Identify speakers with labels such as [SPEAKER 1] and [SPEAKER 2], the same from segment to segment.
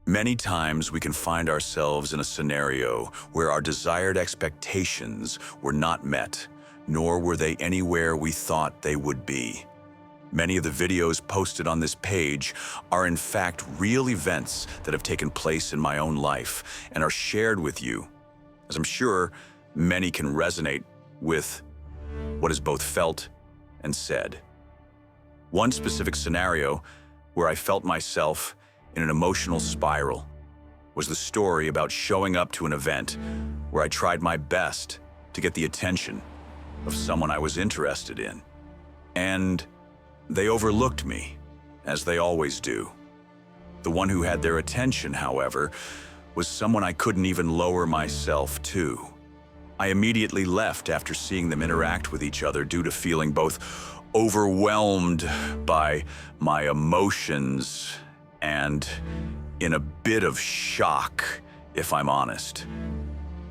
[SPEAKER 1] Many times we can find ourselves in a scenario where our desired expectations were not met, nor were they anywhere we thought they would be. Many of the videos posted on this page are in fact real events that have taken place in my own life and are shared with you, as I'm sure many can resonate with what is both felt and said. One specific scenario where I felt myself in an emotional spiral was the story about showing up to an event where I tried my best to get the attention of someone I was interested in. And they overlooked me, as they always do. The one who had their attention, however, was someone I couldn't even lower myself to. I immediately left after seeing them interact with each other due to feeling both overwhelmed by my emotions and in a bit of shock, if I'm honest.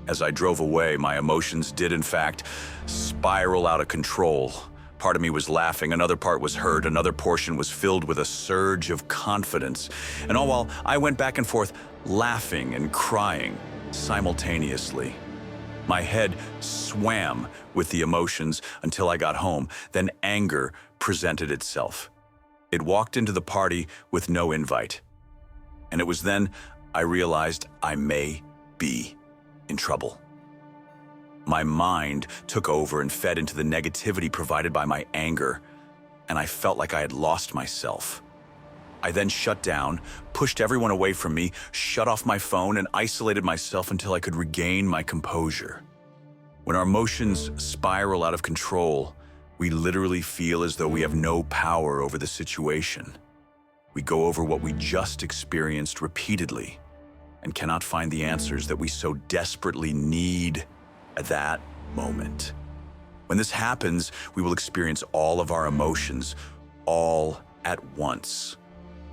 [SPEAKER 1] As I drove away, my emotions did in fact spiral out of control. Part of me was laughing, another part was hurt, another portion was filled with a surge of confidence. And all while I went back and forth, laughing and crying simultaneously. My head swam with the emotions until I got home. Then anger presented itself. It walked into the party with no invite. And it was then I realized I may be in trouble. My mind took over and fed into the negativity provided by my anger, and I felt like I had lost myself. I then shut down, pushed everyone away from me, shut off my phone, and isolated myself until I could regain my composure. When our emotions spiral out of control, we literally feel as though we have no power over the situation. We go over what we just experienced repeatedly and cannot find the answers that we so desperately need at that moment. When this happens, we will experience all of our emotions, all at once.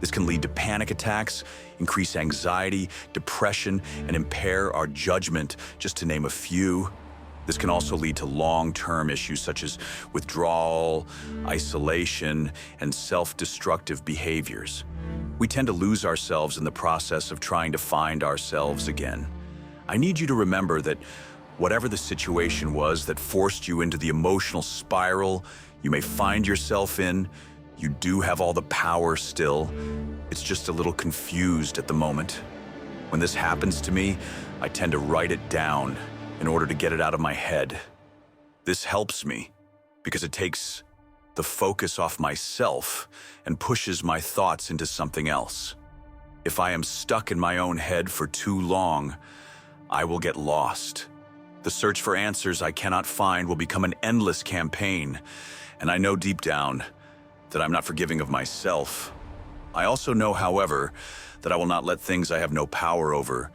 [SPEAKER 1] This can lead to panic attacks, increase anxiety, depression, and impair our judgment, just to name a few. This can also lead to long-term issues such as withdrawal, isolation, and self-destructive behaviors. We tend to lose ourselves in the process of trying to find ourselves again. I need you to remember that whatever the situation was that forced you into the emotional spiral you may find yourself in, you do have all the power still. It's just a little confused at the moment. When this happens to me, I tend to write it down in order to get it out of my head. This helps me because it takes the focus off myself and pushes my thoughts into something else. If I am stuck in my own head for too long, I will get lost. The search for answers I cannot find will become an endless campaign, and I know deep down that I'm not forgiving of myself. I also know, however, that I will not let things I have no power over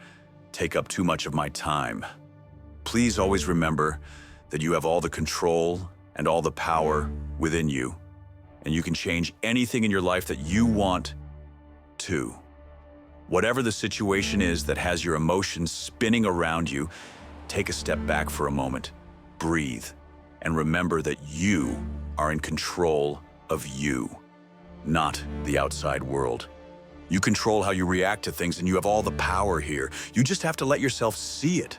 [SPEAKER 1] take up too much of my time. Please always remember that you have all the control and all the power within you, and you can change anything in your life that you want to. Whatever the situation is that has your emotions spinning around you, take a step back for a moment, breathe, and remember that you are in control of you, not the outside world. You control how you react to things, and you have all the power here. You just have to let yourself see it.